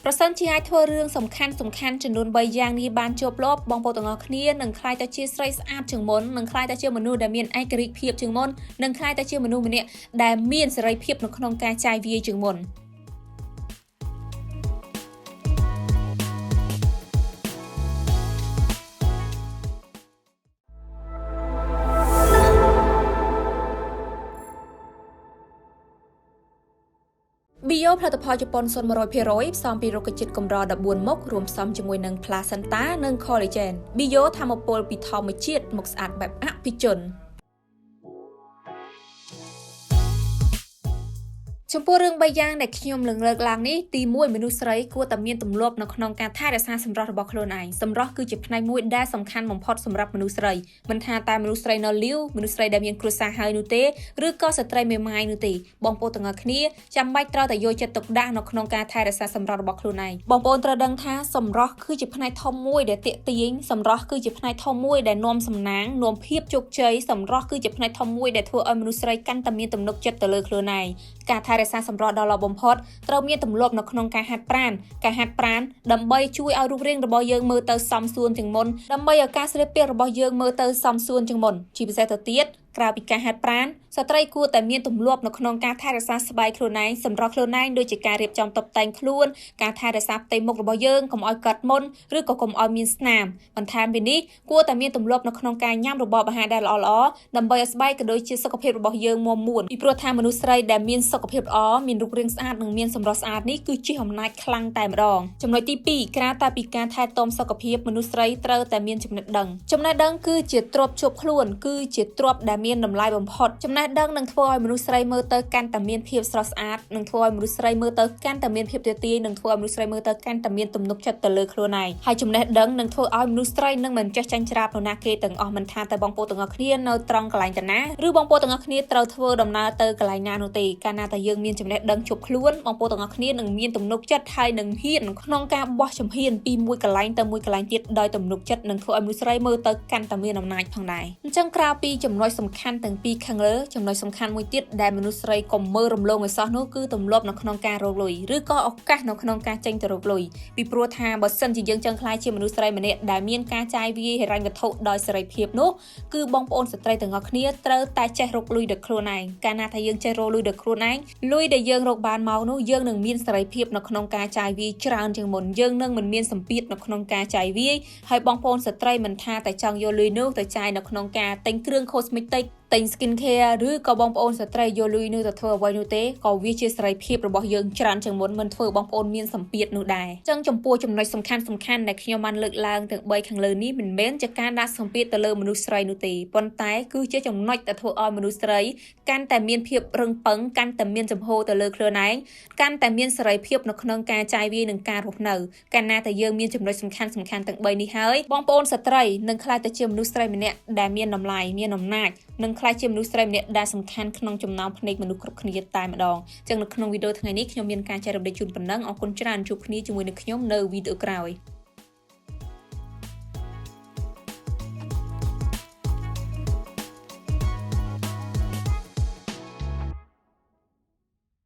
ប្រសិនជាអាចធ្វើរឿងសំខាន់ចំនួន3យ៉ាងនេះបានជប់លាប់បងប្អូនទាំងអស់គ្នានឹងខ្លាយទៅជាស្រីស្អាតជាងមុននឹងខ្លាយទៅជាមនុស្សដែលមានឯករាជ្យភាពជាងមុននឹងខ្លាយទៅជាមនុស្សម្នាក់ដែលមានសេរីភាពនៅក្នុងការចាយវាយជាងមុនBio ផលិតផលជប៉ុន 100% ផ្សំពីរុក្ខជាតិកម្រ14មុខរួមផ្សំជាមួយនឹង placenta និង collagen Bio ថាមពលពីធម្មជាតិមកស្អាតបែបអភិជនចំពោះរឿង3យ៉ាងដែលខ្ញុំលើកឡើងនេះទី1មនុស្សស្រីគួរតែមានទម្លាប់នៅក្នុងការថែរក្សាសម្រស់របស់ខ្លួនឯងសម្រស់គឺជាផ្នែកមួយដែលសំខាន់បំផុតសម្រាប់មនុស្សស្រីមិនថាតែមនុស្សស្រីនៅលីវមនុស្សស្រីដែលមានគ្រួសារហើយនោះទេឬក៏ស្ត្រីមេម៉ាយនោះទេបងប្អូនទាំងអស់គ្នាចាំបាច់ត្រូវតែយកចិត្តទុកដាក់នៅក្នុងការថែរក្សាសម្រស់របស់ខ្លួនឯងបងប្អូនត្រូវដឹងថាសម្រស់គឺជាផ្នែកធំមួយដែលទាក់ទាញសម្រស់គឺជាផ្នែកធំមួយដែលនាំសំណាងនាំភាពជោគជ័យសម្រស់គឺជាផ្នែកធំមួយដែលធ្វើឲ្យមនុស្សស្រីកាន់តែមានទំនុកចិត្តទៅលើខ្លួនឯងការថែរក្សាសម្រស់ដ៏ល្អបំផុតត្រូវមានទម្លាប់នៅក្នុងការហាត់ប្រាណដើម្បីជួយឲ្យរូបរាងរបស់យើងមើលទៅសមសួនជាងមុនដើម្បីឲ្យការស្លៀកពាក់របស់យើងមើលទៅសមសួនជាងមុនជាពិសេសទៅទៀតក្រៅពីការហាត់ប្រាណស្ត្រីគួរតែមានទម្លាប់នៅក្នុងការថែរក្សាស្បែកខ្លួនឯងសម្រស់ខ្លួនឯងដូចជាការរៀបចំតុបតែងខ្លួនការថែរក្សាផ្ទៃមុខរបស់យើងកុំឲ្យកាត់មុនឬក៏កុំឲ្យមានស្នាមបន្ថែមពីនេះគួរតែមានទម្លាប់នៅក្នុងការញ៉ាំរបបអាហារដែលល្អៗដើម្បីឲ្យស្បែកក៏ដូចជាសុខភាពរបស់យើងមាំមួនពីព្រោះថាមនុស្សស្រីដែលមានសុខភាពល្អមានរូបរាងស្អាតនិងមានសម្រស់ស្អាតនេះគឺជាអំណាចខ្លាំងតែម្ដងចំណុចទី2ក្រៅតែពីការថែទាំសុខភាពមនុស្សស្រីត្រូវតែមានចំណេះដឹងគឺជាទ្រព្យជាប់ខ្លួនគឺជាទ្រព្យដែលមានតម្លៃបំផុតចំណេះដឹងនឹងធ្វើឲ្យមនុស្សស្រីមើលទៅកាន់តែមានភាពស្រស់ស្អាតនឹងធ្វើឲ្យមនុស្សស្រីមើលទៅកាន់តែមានភាពទាក់ទាញនឹងធ្វើឲ្យមនុស្សស្រីមើលទៅកាន់តែមានទំនុកចិត្តទៅលើខ្លួនឯងហើយចំណេះដឹងនឹងធ្វើឲ្យមនុស្សស្រីនឹងមិនចេះចាញ់ច្រាបនរណាគេទាំងអស់មិនថាតែបងប្អូនទាំងអស់គ្នានៅត្រង់កន្លែងតាណាឬបងប្អូនទាំងអស់គ្នាត្រូវធ្វើដំណើរទៅកន្លែងណានោះទេកាលណាតែយើងមានចំណេះដឹងជប់ខ្លួនបងប្អូនទាំងអស់គ្នានឹងមានទំនុកចិត្តហើយនឹងហ៊ានក្នុងការបោះជំហានពីមួយកន្លែងទៅមួយកន្លែងទៀតដោយទំនុកចិត្តនឹងធ្វើឲ្យមនុស្សស្រីមើលទៅកាន់តែមានអំណាចផងដែរអញ្ចឹងក្រៅពីចំណុចសំខាន់ទាំងពីរខាងលើចំណុចសំខាន់មួយទៀតដែលមនុស្សស្រីកុំមើលរំលងឲ្យសោះនោះគឺទម្លាប់នៅក្នុងការរកលុយឬក៏ឱកាសនៅក្នុងការចេញទៅរកលុយពីព្រោះថាបើសិនជាយើងចង់ខ្លាចជាមនុស្សស្រីម្នាក់ដែលមានការចាយវាយហិរញ្ញវត្ថុដោយសេរីភាពនោះគឺបងប្អូនស្ត្រីទាំងអស់គ្នាត្រូវតែចេះរកលុយដោយខ្លួនឯងកាលណាថាយើងចេះរកលុយដោយខ្លួនឯងលុយដែលយើងរកបានមកនោះយើងនឹងមានសេរីភាពនៅក្នុងការចាយវាយច្រើនជាងមុនយើងនឹងមិនមានសម្ពាធនៅក្នុងការចាយវាយហើយបងប្អូនស្ត្រីមិនថាតែចង់យកលុយនោះទៅចាយនៅក្នុងការទិញគ្រឿង cosmeticទិញ skin care ឬក៏បងប្អូនស្ត្រីយកលុយនោះទៅធ្វើអ្វីនោះទេក៏វាជាសេរីភាពរបស់យើងច្រើនជាងមុនមិនធ្វើបងប្អូនមានសម្ពាធនោះដែរអញ្ចឹងចំពោះចំណុចសំខាន់ដែលខ្ញុំបានលើកឡើងទាំង3ខាងលើនេះមិនមែនជាការដាក់សម្ពាធទៅលើមនុស្សស្រីនោះទេប៉ុន្តែគឺជាចំណុចដែលធ្វើឲ្យមនុស្សស្រីកាន់តែមានភាពរឹងប៉ឹងកាន់តែមានចំហទៅលើខ្លួនឯងកាន់តែមានសេរីភាពនៅក្នុងការចាយវាយនិងការរស់នៅកាលណាតែយើងមានចំណុចសំខាន់ទាំង3នេះហើយបងប្អូនស្ត្រីនឹងក្លាយទៅជាមនុស្សស្រីម្នាក់ដែលមានតម្លៃមានអំណាចនឹងក្លាយជាមនុស្សស្រីម្នាក់ដែលសំខាន់ក្នុងចំណោមភ្នែកមនុស្សគ្រប់គ្នាតែម្ដងអញ្ចឹងនៅក្នុងវីដេអូថ្ងៃនេះខ្ញុំមានការចែករំលែកជូនប៉ុណ្ណឹងអរគុណច្រើនជួបគ្នាជាមួយនឹងខ្ញុំនៅវីដេអូក្រោយ